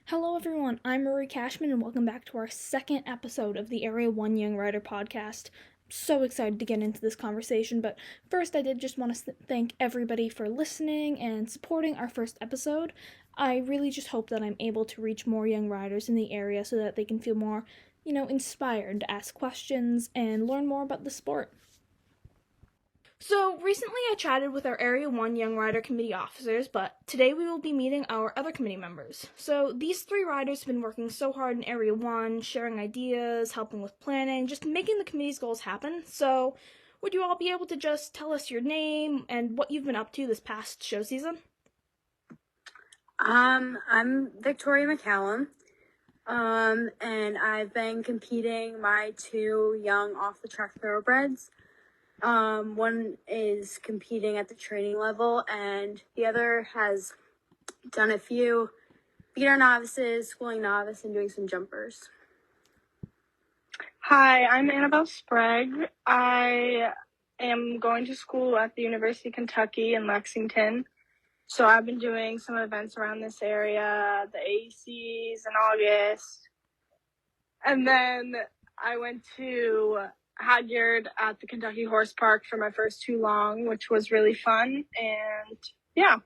Hello, everyone. I'm Rory Cashman, and welcome back to our second episode of the Area 1 Young Writer podcast. I'm so excited to get into this conversation, but first, I did just want to thank everybody for listening and supporting our first episode. I really just hope that I'm able to reach more young writers in the area so that they can feel more, inspired to ask questions and learn more about the sport. So, recently I chatted with our Area 1 Young Rider Committee officers, but today we will be meeting our other committee members. So, these three riders have been working so hard in Area 1, sharing ideas, helping with planning, just making the committee's goals happen. So, would you all be able to just tell us your name and what you've been up to this past show season? I'm Tori McCallum, and I've been competing my two young off-the-track thoroughbreds. One is competing at the training level, and the other has done a few beginner novices, schooling novice, and doing some jumpers. Hi, I'm Annabelle Sprague. I am going to school at the University of Kentucky in Lexington. So I've been doing some events around this area, the AECs in August. And then I went to Hagyard at the Kentucky Horse Park for my first too long, which was really fun. And yeah.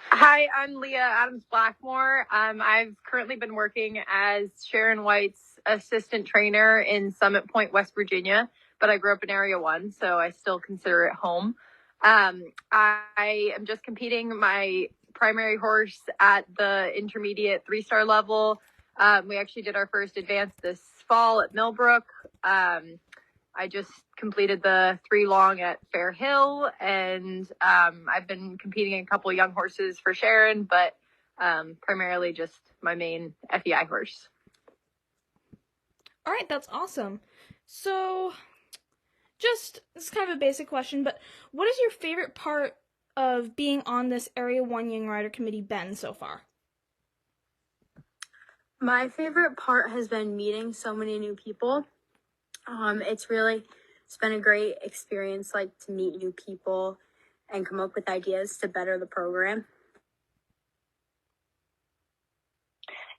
Hi, I'm Lea Adams-Blackmore. I've currently been working as Sharon White's assistant trainer in Summit Point, West Virginia, but I grew up in Area 1, so I still consider it home. I am just competing my primary horse at the intermediate 3-star level. We actually did our first advance this fall at Millbrook. I just completed the 3 long at Fair Hill, and I've been competing in a couple of young horses for Sharon, but primarily just my main FEI horse. All right, that's awesome. So, this is kind of a basic question, but what is your favorite part of being on this Area 1 Young Rider Committee been so far? My favorite part has been meeting so many new people. It's been a great experience, to meet new people and come up with ideas to better the program.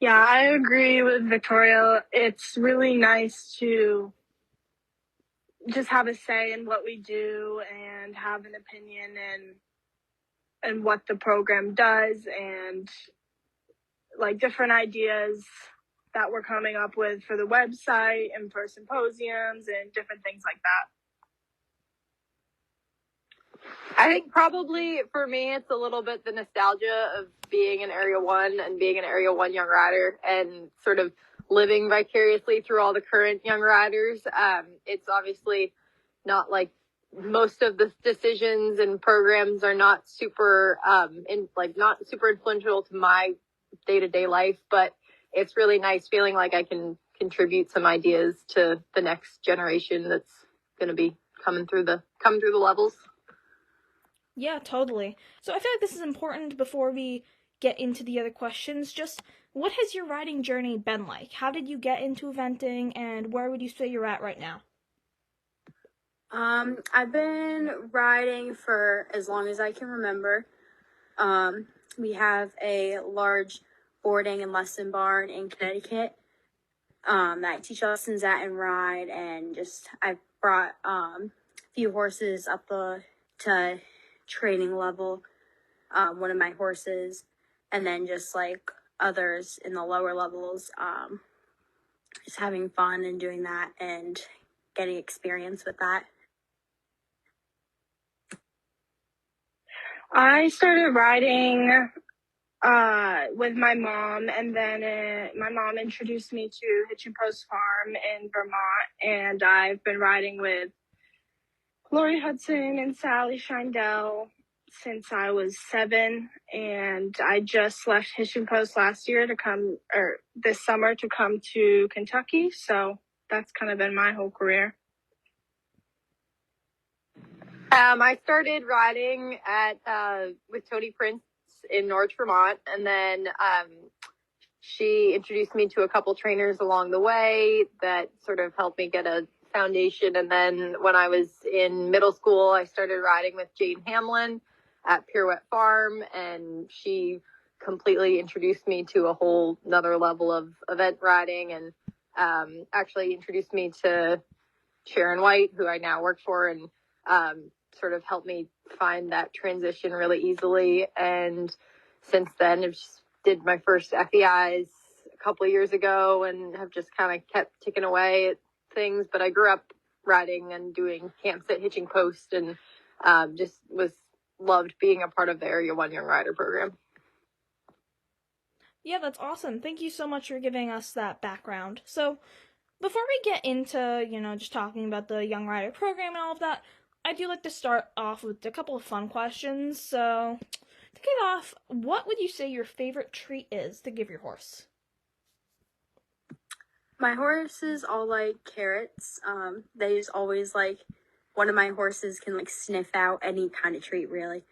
Yeah, I agree with Victoria. It's really nice to just have a say in what we do and have an opinion and what the program does and different ideas that we're coming up with for the website and for symposiums and different things like that. I think probably for me, it's a little bit the nostalgia of being in Area 1 and being an Area 1 young rider and sort of living vicariously through all the current young riders. It's obviously not like most of the decisions and programs are not super, not super influential to my day-to-day life, but it's really nice feeling like I can contribute some ideas to the next generation that's going to be coming through the levels. Yeah, totally. So I feel like this is important before we get into the other questions. Just what has your riding journey been like? How did you get into eventing, and where would you say you're at right now? I've been riding for as long as I can remember. We have a large boarding and lesson barn in Connecticut that I teach lessons at and ride, and I've brought a few horses up to training level, one of my horses, and then just others in the lower levels, just having fun and doing that and getting experience with that. I started riding with my mom, and then my mom introduced me to Hitchin Post Farm in Vermont, and I've been riding with Lori Hudson and Sally Shindell since I was 7, and I just left Hitchin Post this summer to come to Kentucky, so that's kind of been my whole career. I started riding with Tony Prince in Norwich, Vermont, and then she introduced me to a couple trainers along the way that sort of helped me get a foundation. And then when I was in middle school, I started riding with Jane Hamlin at Pirouette Farm, and she completely introduced me to a whole another level of event riding, and actually introduced me to Sharon White, who I now work for, and sort of helped me find that transition really easily. And since then, I've just did my first FEIs a couple of years ago and have just kind of kept ticking away at things. But I grew up riding and doing camp sit hitching post, and just loved being a part of the Area 1 Young Rider program. Yeah, that's awesome. Thank you so much for giving us that background. So, before we get into, just talking about the Young Rider program and all of that, I do like to start off with a couple of fun questions. So, to get off, what would you say your favorite treat is to give your horse? My horses all like carrots. They just always like, one of my horses can like sniff out any kind of treat really.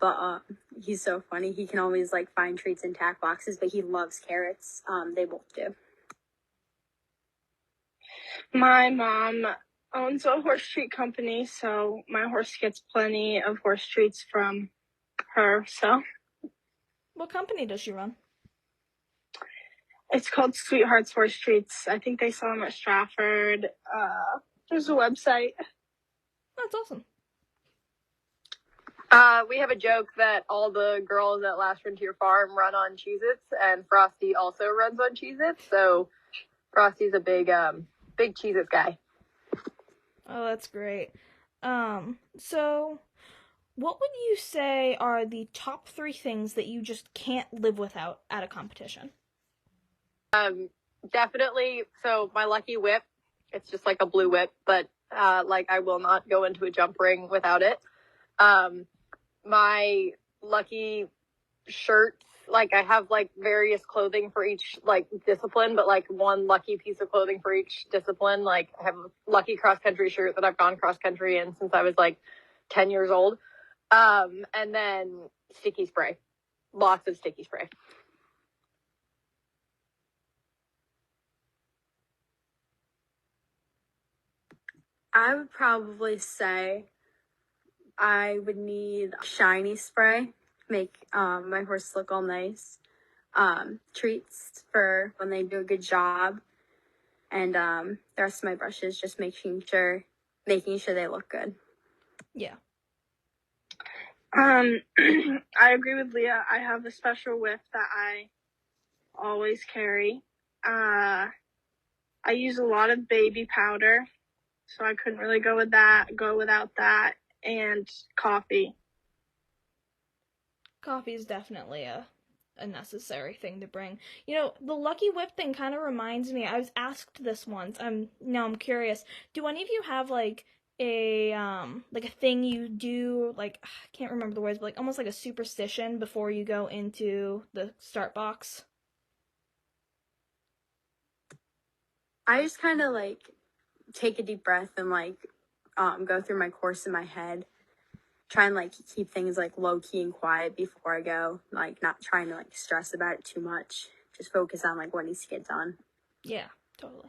But he's so funny. He can always like find treats in tack boxes, but he loves carrots. They both do. My mom owns a horse treat company, so my horse gets plenty of horse treats from her. So, What company does she run? it's called Sweetheart's Horse Treats. I think they sell them at Stratford. There's a website. That's awesome. We have a joke that all the girls at Last Frontier Farm run on Cheez-Its, and Frosty also runs on Cheez-Its. So Frosty's a big Cheez-Its guy. Oh, that's great. So what would you say are the top 3 things that you just can't live without at a competition? Definitely. So my lucky whip, it's just like a blue whip, but I will not go into a jump ring without it. My lucky shirts, I have various clothing for each discipline, but one lucky piece of clothing for each discipline. I have a lucky cross country shirt that I've gone cross country in since I was 10 years old. And then sticky spray, lots of sticky spray. I would probably say I would need shiny spray, make my horse look all nice. Treats for when they do a good job, and the rest of my brushes just making sure they look good. Yeah. I agree with Leah. I have a special whip that I always carry. I use a lot of baby powder, so I couldn't really go without that, and coffee. Coffee is definitely a necessary thing to bring. The lucky whip thing kind of reminds me. I was asked this once. Now I'm curious. Do any of you have a thing you do, I can't remember the words, but almost like a superstition before you go into the start box? I just kind of take a deep breath and go through my course in my head. Try and keep things low key and quiet before I go. Not trying to stress about it too much. Just focus on what needs to get done. Yeah, totally.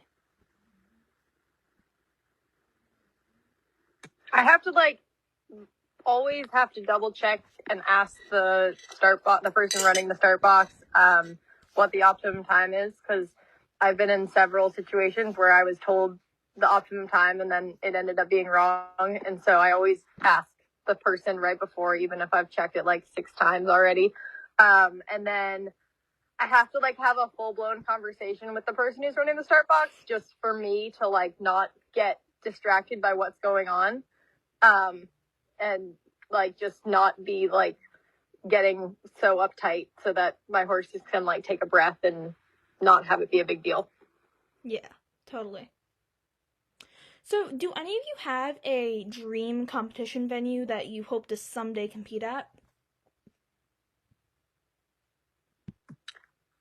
I have to always have to double check and ask the person running the start box, what the optimum time is, because I've been in several situations where I was told the optimum time and then it ended up being wrong. And so I always ask the person right before, even if I've checked it 6 times already. And then I have to have a full blown conversation with the person who's running the start box, just for me to not get distracted by what's going on. And just not be getting so uptight so that my horses can take a breath and not have it be a big deal. Yeah, totally. So, do any of you have a dream competition venue that you hope to someday compete at?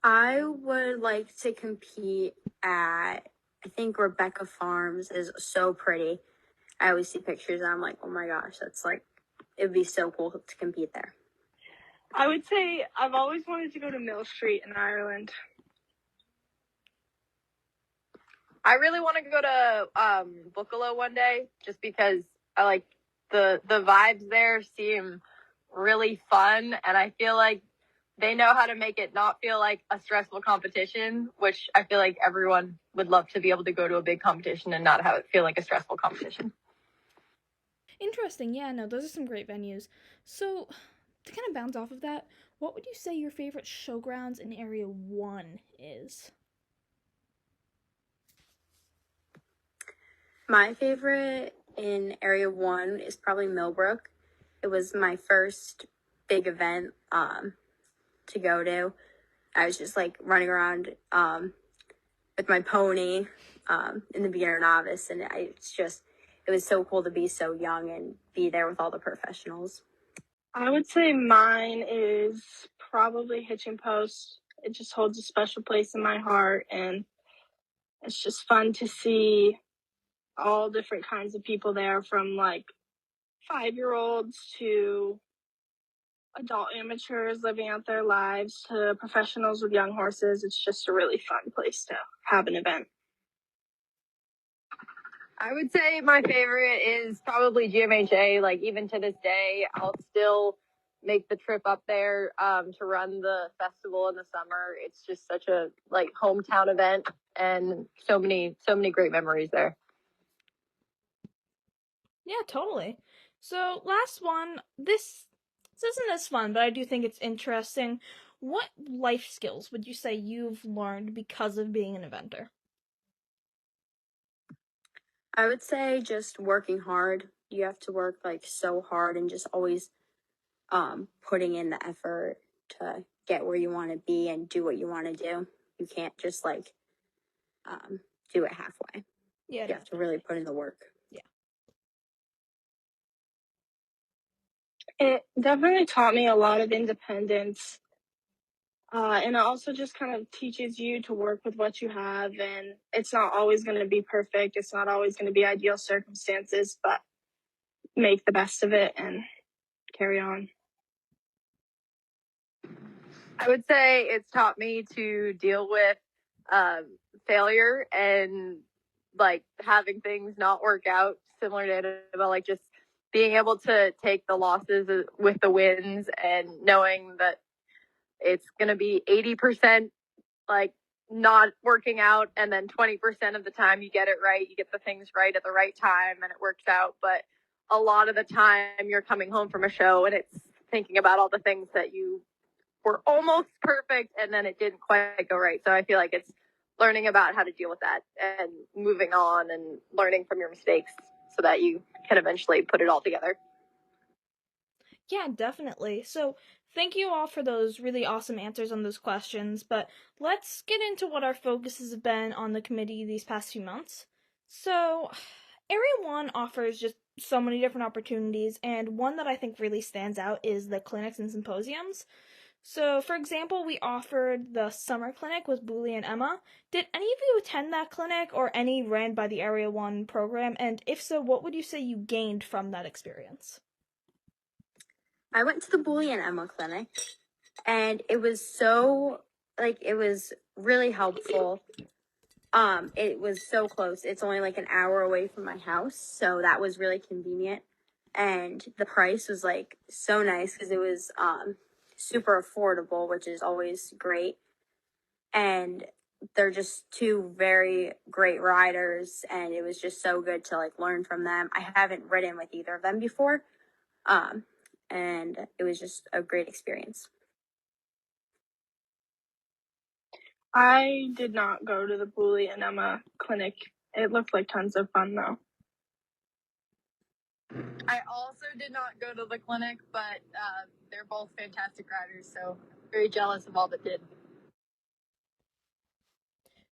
I would like to compete at, I think Rebecca Farms is so pretty. I always see pictures and I'm like, oh my gosh, that's it'd be so cool to compete there. I would say I've always wanted to go to Mill Street in Ireland. I really want to go to Buccalo one day, just because I like the vibes there seem really fun, and I feel like they know how to make it not feel like a stressful competition, which I feel like everyone would love to be able to go to a big competition and not have it feel like a stressful competition. Interesting. Yeah, no, those are some great venues. So, to kind of bounce off of that, what would you say your favorite showgrounds in Area 1 is? My favorite in Area 1 is probably Millbrook. It was my first big event to go to. I was just like running around with my pony in the beginner novice, and it was so cool to be so young and be there with all the professionals. I would say mine is probably Hitching Post. It just holds a special place in my heart, and it's just fun to see all different kinds of people there, from like 5-year-olds to adult amateurs living out their lives to professionals with young horses. It's just a really fun place to have an event. I would say my favorite is probably GMHA. Like, even to this day, I'll still make the trip up there to run the festival in the summer. It's just such a like hometown event, and so many great memories there. Yeah, totally. So, last one. This isn't as fun, but I do think it's interesting. What life skills would you say you've learned because of being an eventer? I would say just working hard. You have to work like so hard and just always putting in the effort to get where you want to be and do what you want to do. You can't just like do it halfway. Yeah, You have to really put in the work. Yeah. It definitely taught me a lot of independence. And it also just kind of teaches you to work with what you have, and it's not always going to be perfect. It's not always going to be ideal circumstances, but make the best of it and carry on. I would say it's taught me to deal with failure and like having things not work out, similar to Annabelle, like just being able to take the losses with the wins and knowing that it's going to be 80% like not working out, and then 20% of the time you get it right, you get the things right at the right time and it works out. But a lot of the time you're coming home from a show and it's thinking about all the things that you were almost perfect and then it didn't quite go right. So I feel like it's learning about how to deal with that and moving on and learning from your mistakes so that you can eventually put it all together. Yeah, definitely. So, thank you all for those really awesome answers on those questions, but let's get into what our focuses have been on the committee these past few months. So, Area 1 offers just so many different opportunities, and one that I think really stands out is the clinics and symposiums. So, for example, we offered the summer clinic with Booley and Emma. Did any of you attend that clinic or any ran by the Area 1 program? And if so, what would you say you gained from that experience? I went to the Booley and Emma clinic, and it was really helpful. It was so close. It's only like an hour away from my house, so that was really convenient. And the price was like so nice because it was super affordable, which is always great. And they're just two very great riders, and it was just so good to like learn from them. I haven't ridden with either of them before, and it was just a great experience. I did not go to the Booley and Emma clinic. It looked like tons of fun, though. I also did not go to the clinic, but they're both fantastic riders, so very jealous of all that did.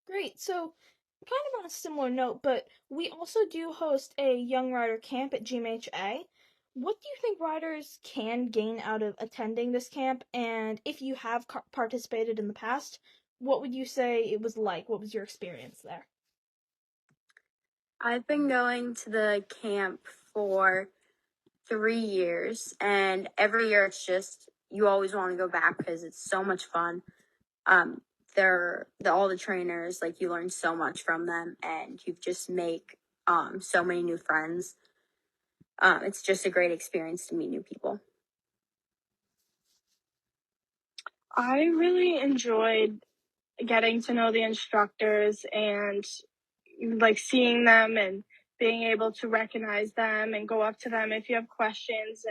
Great. So, kind of on a similar note, but we also do host a young rider camp at GMHA. What do you think riders can gain out of attending this camp? And if you have participated in the past, what would you say it was like? What was your experience there? I've been going to the camp for 3 years, and every year it's just you always want to go back because it's so much fun. All the trainers, like, you learn so much from them, and you just make so many new friends. It's just a great experience to meet new people. I really enjoyed getting to know the instructors and like seeing them and being able to recognize them and go up to them if you have questions,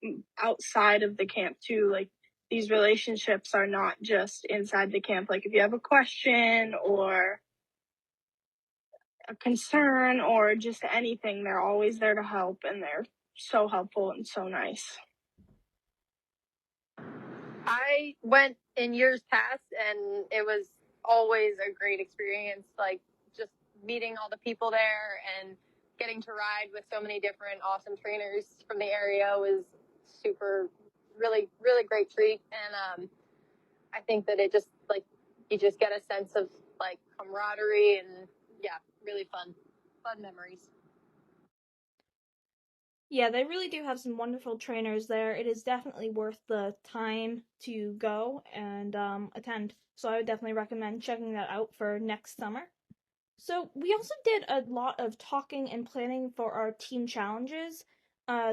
and outside of the camp too. Like, these relationships are not just inside the camp. Like, if you have a question or a concern or just anything, they're always there to help, and they're so helpful and so nice. I went in years past, and it was always a great experience. Like, just meeting all the people there and getting to ride with so many different awesome trainers from the area was super, really, really great treat. And I think that it just, like, you just get a sense of like camaraderie, and yeah, really fun memories. Yeah, they really do have some wonderful trainers there. It is definitely worth the time to go and attend. So I would definitely recommend checking that out for next summer. So we also did a lot of talking and planning for our team challenges.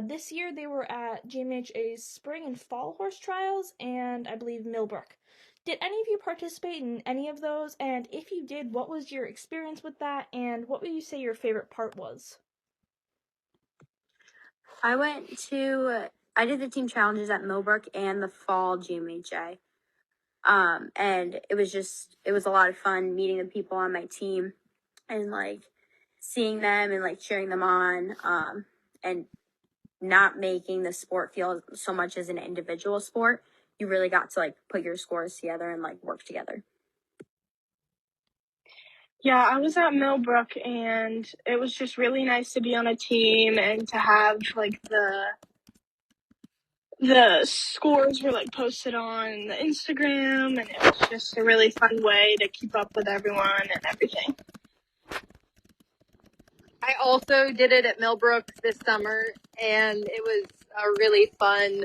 This year they were at GMHA's spring and fall horse trials and I believe Millbrook. Did any of you participate in any of those? And if you did, what was your experience with that? And what would you say your favorite part was? I did the team challenges at Millbrook and the fall GMHA. And it was a lot of fun meeting the people on my team and like seeing them and like cheering them on, and not making the sport feel so much as an individual sport. You really got to like put your scores together and like work together. Yeah, I was at Millbrook, and it was just really nice to be on a team and to have like the scores were like posted on the Instagram, and it was just a really fun way to keep up with everyone and everything. I also did it at Millbrook this summer, and it was a really fun.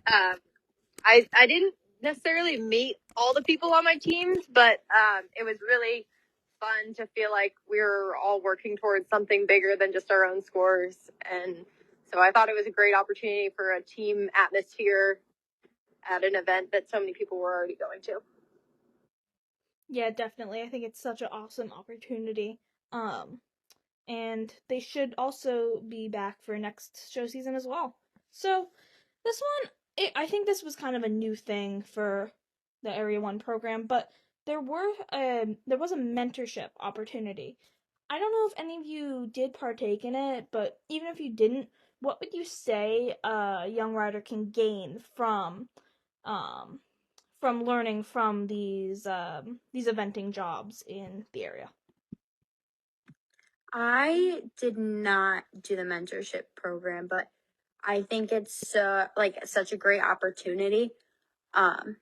I didn't necessarily meet all the people on my teams, but it was really fun to feel like we were all working towards something bigger than just our own scores. And so I thought it was a great opportunity for a team atmosphere at an event that so many people were already going to. Yeah, definitely. I think it's such an awesome opportunity. And they should also be back for next show season as well. So this one, I think this was kind of a new thing for the Area 1 program, but there was a mentorship opportunity. I don't know if any of you did partake in it, but even if you didn't, what would you say a young rider can gain um from learning from these eventing jobs in the area? I did not do the mentorship program, but I think it's like such a great opportunity um,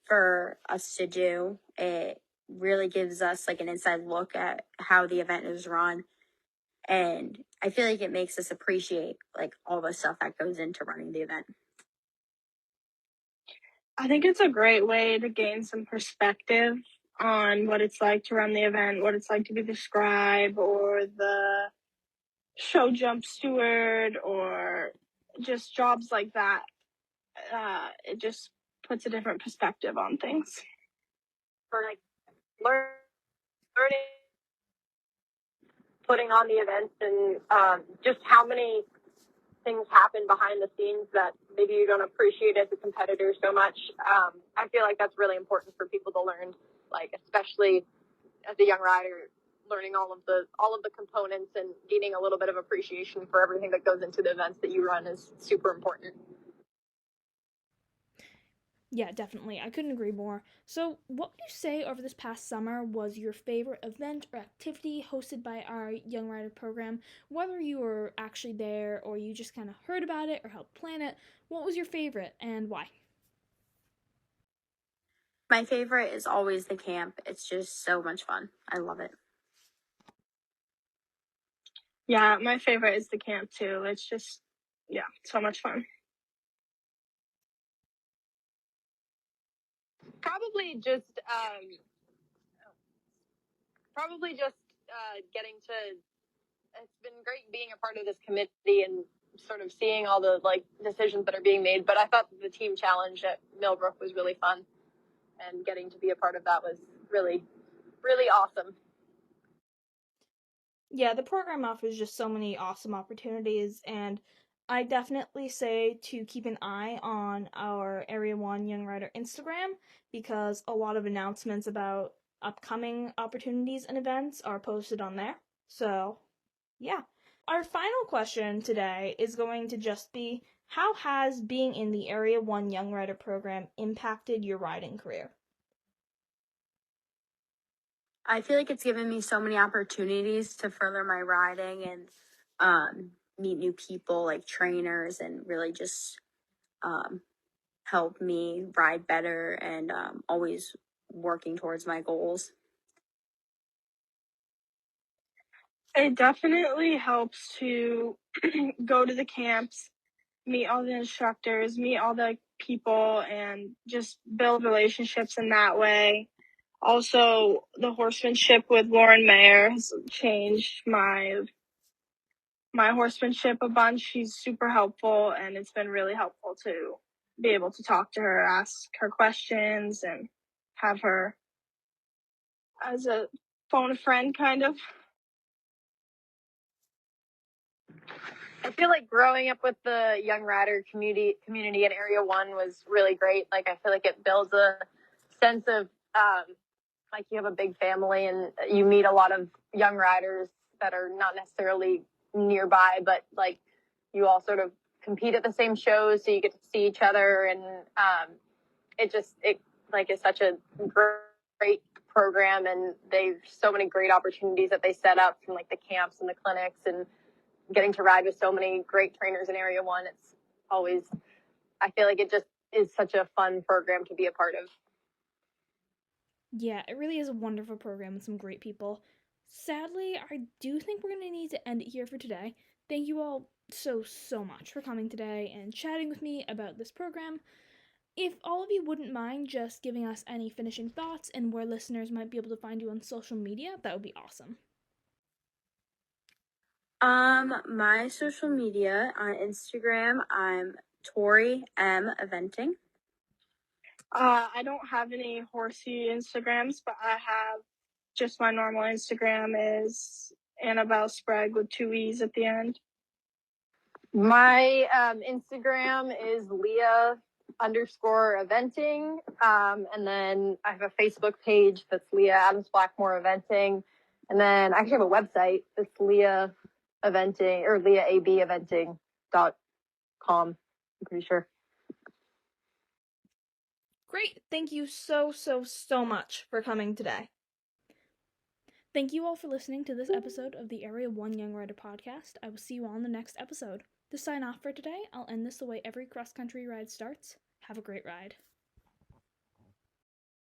for us to do. It really gives us like an inside look at how the event is run, and I feel like it makes us appreciate like all the stuff that goes into running the event. I think it's a great way to gain some perspective on what it's like to run the event, what it's like to be the scribe or the show jump steward, or just jobs like that. It just puts a different perspective on things. For like learning, putting on the events, and just how many things happen behind the scenes that maybe you don't appreciate as a competitor so much. I feel like that's really important for people to learn, like especially as a young rider, learning all of the components and gaining a little bit of appreciation for everything that goes into the events that you run is super important. Yeah, definitely. I couldn't agree more. So, what would you say over this past summer was your favorite event or activity hosted by our Young Rider program? Whether you were actually there or you just kind of heard about it or helped plan it, what was your favorite and why? My favorite is always the camp. It's just so much fun. I love it. Yeah, my favorite is the camp too. It's just, yeah, so much fun. Probably just getting to. It's been great being a part of this committee and sort of seeing all the like decisions that are being made. But I thought the team challenge at Millbrook was really fun. and getting to be a part of that was really, really awesome. Yeah, the program offers just so many awesome opportunities, and I definitely say to keep an eye on our Area 1 Young Rider Instagram, because a lot of announcements about upcoming opportunities and events are posted on there. So, yeah. Our final question today is going to just be, how has being in the Area 1 Young Rider program impacted your riding career? I feel like it's given me so many opportunities to further my riding and meet new people like trainers and really just help me ride better and always working towards my goals. It definitely helps to go to the camps, meet all the instructors, meet all the people, and just build relationships in that way. Also, the horsemanship with Lauren Mayer has changed my horsemanship a bunch. She's super helpful, and it's been really helpful to be able to talk to her, ask her questions, and have her as a phone friend, kind of. I feel like growing up with the Young Rider community in Area 1 was really great. Like, I feel like it builds a sense of, like, you have a big family and you meet a lot of young riders that are not necessarily nearby, but, like, you all sort of compete at the same shows, so you get to see each other, and it is such a great program, and they've so many great opportunities that they set up from, like, the camps and the clinics, and getting to ride with so many great trainers in Area 1. It's always, I feel like it just is such a fun program to be a part of. Yeah, it really is a wonderful program with some great people. Sadly, I do think we're going to need to end it here for today. Thank you all so much for coming today and chatting with me about this program. If all of you wouldn't mind just giving us any finishing thoughts and where listeners might be able to find you on social media, that would be awesome. My social media on Instagram, I'm Tori Eventing. I don't have any horsey Instagrams, but I have just my normal Instagram is Annabelle Sprague with 2 E's at the end. My Instagram is Lea_eventing. And then I have a Facebook page that's Lea Adams-Blackmore Eventing. And then I actually have a website that's Lea Eventing or LeaABEventing.com. I'm pretty sure. Great. Thank you so much for coming today. Thank you all for listening to this episode of the Area 1 Young Rider podcast. I will see you all in the next episode. To sign off for today, I'll end this the way every cross-country ride starts. Have a great ride.